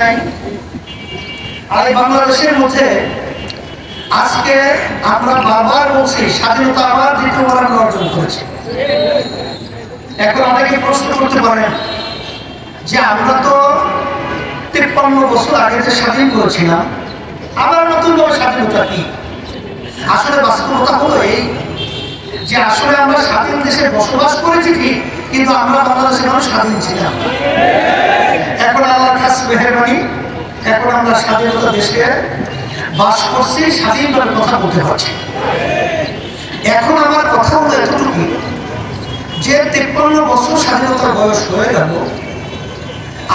নাই। আর এই বাংলাদেশের মধ্যে আজকে আমরা বারবার বলছি স্বাধীনতা আবার দ্বিতীয়বার আমরা অর্জন করেছি। এখন অনেকে প্রশ্ন করতে পারেন যে আমরা তো 53 বছর আগে যে স্বাধীন করেছিলাম, আবার নতুন ভাবে স্বাধীনতা কি? আসলে বাস্তবতা হলো এই যে আসলে আমরা স্বাধীন দেশে বসবাস করেছি ঠিক, কিন্তু আমরা বাংলাদেশের মানুষ স্বাধীন ছিলাম। এখন আল্লাহর খাস মেহেরবানি, এখন আমরা স্বাধীনতা দেশে বাস করছি, স্বাধীনভাবে কথা বলতে পারছি। এখন আমার কথা হলো এতটুকু যে 53 বছর স্বাধীনতার বয়স হয়ে গেল,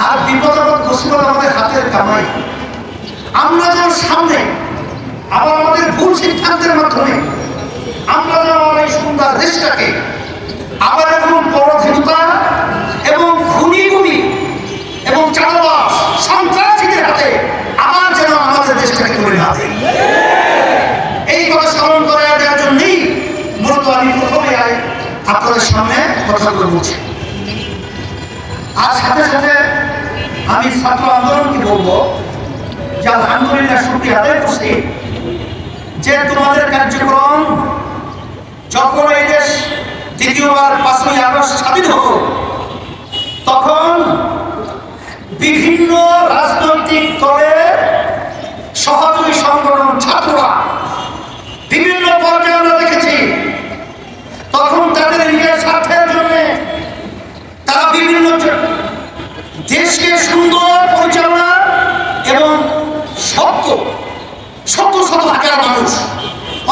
আর বিপদ আপদ মুসিবত আমাদের হাতের কামাই। আমরা যেন সামনে আবার আমাদের ভুল সিদ্ধান্তের মাধ্যমে আমরা যেন এই সুন্দর দেশটাকে আবার এরকম পরাধীনতা এবং খুনি এবং চাঁদাবাজ সন্ত্রাসীদের হাতে আবার যেন আমাদের দেশটাকে তুলে না দেয়, এই কথা স্মরণ করে দেওয়ার জন্যই মূলত আমি প্রথমে আপনাদের সামনে কথাগুলো বলছি। আর সাথে সাথে আমি ছাত্র আন্দোলনকে বলবো যে আলহামদুলিল্লাহ শুকরিয়া আদায় করছি যে তোমাদের কার্যক্রম যখন এই দেশ দ্বিতীয়বার 5ই আগস্ট স্বাধীন হলো, তখন বিভিন্ন রাজনৈতিক দলের সহযোগী সংগঠন ছাত্ররা বিভিন্ন পর্যায়ে আমরা দেখেছি, তখন তাদের নিজের স্বার্থের জন্য তারা বিভিন্ন দেশকে সুন্দর পরিচালনা এবং শত হাজার মানুষ,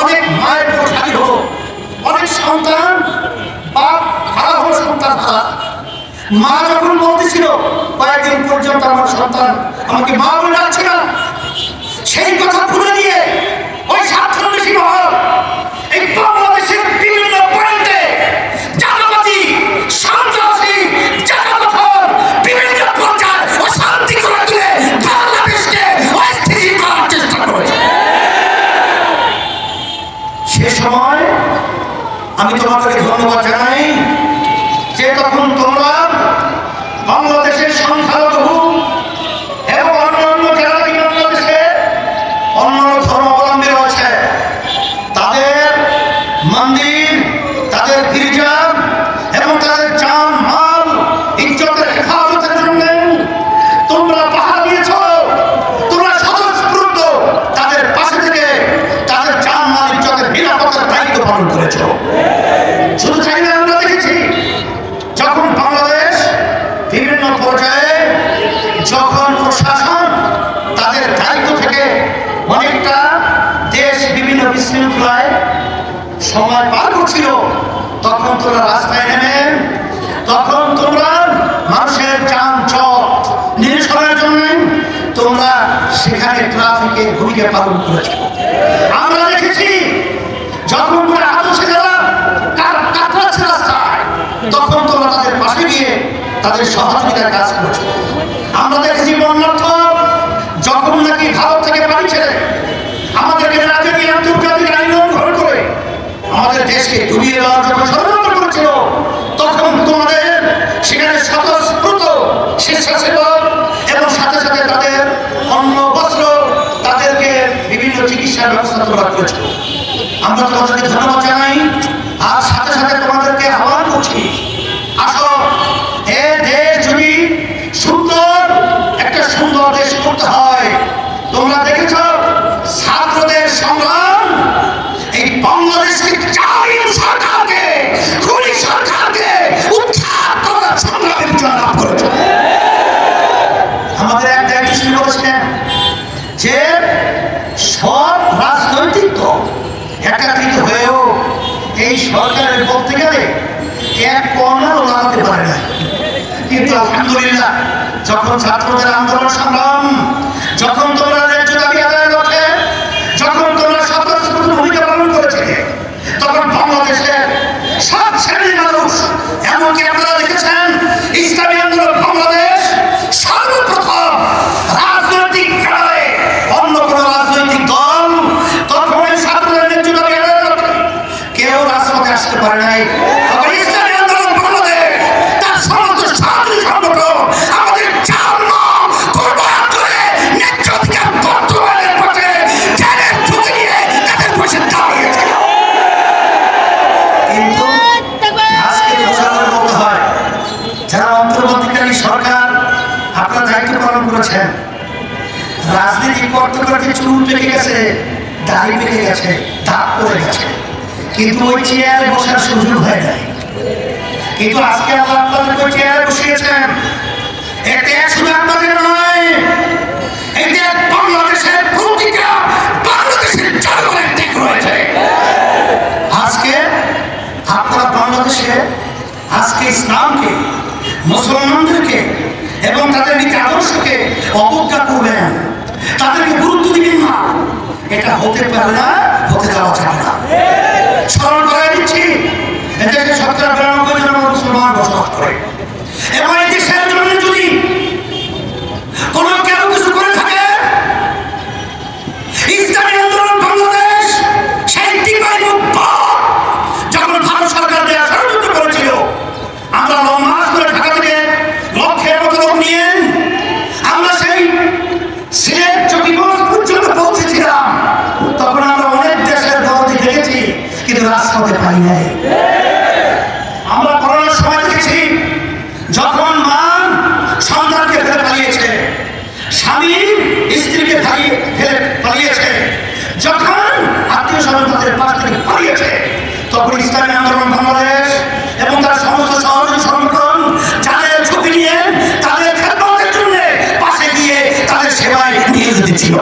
অনেক মায়ের প্রসাদী হলো, অনেক সন্তান বাপ হারা হলো, সন্তান হারা। মা যখন বলতেছিল কয়েকদিন পর্যন্ত আমার সন্তান আমাকে মা বলে ডাকছে না, সেই কথা ভুলে দিয়ে ওই স্বার্থান্বেষী মহল এই বাংলাদেশের বিভিন্ন প্রান্তে জাতীয়তাবাদী সন্ত্রাসী জাতীয়তাবাদ বিভিন্ন পর্যায়ে অশান্তি করে তুলে বাংলাদেশকে অস্থিতিশীল করার চেষ্টা করেছে। সে সময় আমি তোমাদেরকে ধন্যবাদ জানাই যে তখন তোমরা বাংলাদেশের সংখ্যালঘু এবং অন্যান্য যারা বাংলাদেশে অন্যান্য ধর্মাবলম্বী রয়েছে তাদের মন্দির, তাদের গির্জা এবং তাদের জান মাল ইজ্জতের হেফাজতের জন্য তোমরা পাহারা দিয়েছ, তোমরা স্বতঃস্ফূর্ত তাদের পাশে থেকে তাদের জান মাল ইজ্জতের নিরাপত্তার দায়িত্ব পালন করেছ। শুধু তাই না, আমরা দেখেছি যখন বাংলাদেশ বিভিন্ন পর্যায়ে যখন প্রশাসন তাদের দায়িত্ব থেকে অনেকটা দেশ বিভিন্ন বিশৃঙ্খলায় সময় পার করছিল, তখন তোমরা রাস্তায় নেমে তখন তোমরা মানুষের যানজট নিরসনের জন্য তোমরা সেখানে ট্রাফিকের ভূমিকা পালন করেছ। আমরা দেখেছি যখন কাটরাচ্ছে রাস্তায়, তখন তোমরা তাদের পাশে গিয়ে তাদের সহযোগিতার কাজ করেছে। আমরা দেখেছি বন্যার্থ যখন নাকি ভারত থেকে পানি ছেড়ে আমাদেরকে রাজ্যে নিয়ে আন্তর্জাতিক আইন লঙ্ঘন করে আমাদের দেশকে ডুবিয়ে দেওয়ার জন্য ষড়যন্ত্র করেছিল, তখন তোমাদের সেখানে স্বতঃস্ফূর্ত স্বেচ্ছাসেবক এবং সাথে সাথে তাদের অন্ন বস্ত্র তাদেরকে বিভিন্ন চিকিৎসার ব্যবস্থা তোমরা করেছ। আমরা তোমাদেরকে ধন্যবাদ জানাই। আর সাথে সাথে তোমাদেরকে আহ্বান করছি, আসো এ দেশ যদি সুন্দর একটা সুন্দর দেশ করতে হয়, তোমরা দেখেছ ছাত্রদের সংগ্রাম এই বাংলাদেশকে জালিম সরকারকে, খুনি সরকারকে উৎখাত করার সংগ্রামের জন্য লাভ করেছ। আমাদের এক দায়িত্ব বলেছিলেন যে সব রাজনৈতিক দল একাত্রিত হয়েও এই সরকারের বলতে গেলে এক কর্নারও লাগাতে পারে না, কিন্তু আলহামদুলিল্লাহ যখন ছাত্রদের আন্দোলন সংগ্রাম, যখন তোমরা ন্যায্য দাবি আদায়ের লক্ষ্যে যখন তোমরা স্বতঃস্ফূর্ত ভূমিকা পালন করেছিলে, তখন বাংলাদেশের সব শ্রেণীর মানুষ, এমনকি আপনারা দেখেছেন ইসলামী আন্দোলন বাংলাদেশ সর্বপ্রথম রাজনৈতিক খেলায় অন্য কোনো রাজনৈতিক দল তখন ছাত্রদের ন্যায্য দাবি আদায়ের লক্ষ্যে কেউ রাজপথে আসতে পারে নাই। ইসলামী আন্দোলন বাংলাদেশ তার সমস্ত ছাত্রী সংগঠন আমাদের জন্ম কোরবান করে করেছেন। রাজনীতি করতে করতে চুল পেকে গেছে, দাড়ি পেকে গেছে, দাঁত পড়ে গেছে, কিন্তু ওই চেয়ারে বসার সুযোগ হয় নাই। কিন্তু আজকে আল্লাহ আপনাদেরকে ওই চেয়ারে বসিয়েছেন। এতে শুধু আপনাদের নয়, এতে বাংলাদেশের প্রতিটা বাংলাদেশের জনগণের দিক রয়েছে। আজকে আপনারা বাংলাদেশে আজকে ইসলামকে, মুসলমানদেরকে এবং তাদের নীতি আদর্শকে অবজ্ঞা করবেন, তাদেরকে গুরুত্ব দিবেন না, এটা হতে পারে না, হতে দেওয়া যাবে না। স্মরণ করে দিচ্ছি, এদেশে ৯৭ জন মুসলমান বসবাস করে এবং এই দেশের জন্য যদি কোনো কেউ কিছু করে থাকে, ইসলামী আন্দোলন বাংলাদেশ সেই টিপাই যখন ভারত সরকার দেওয়া ষড়যন্ত্র করেছিল, আমরা ৯ মাস ধরে ঢাকা থেকে লক্ষের মতো লোক নিয়ে আমরা সেই সিলেট চকিগঞ্জ পর্যন্ত পৌঁছেছিলাম। তখন আমরা অনেক দেশের দলটি দেখেছি, কিন্তু রাজপথে পাই নাই। আমরা করোনার সময় দেখেছি, যখন মা সন্তানকে ফেলে পালিয়েছে, স্বামী স্ত্রীকে ফেলে পালিয়েছে, যখন আত্মীয় স্বজন তাদের পাশ থেকে পালিয়েছে, তখন ইসলামী আন্দোলন বাংলাদেশ এবং তার সমস্ত সহযোগী সংগঠন যাদের ঝুঁকি নিয়ে তাদের খেদমতের জন্য পাশে গিয়ে তাদের সেবায় নিয়োজিত ছিল।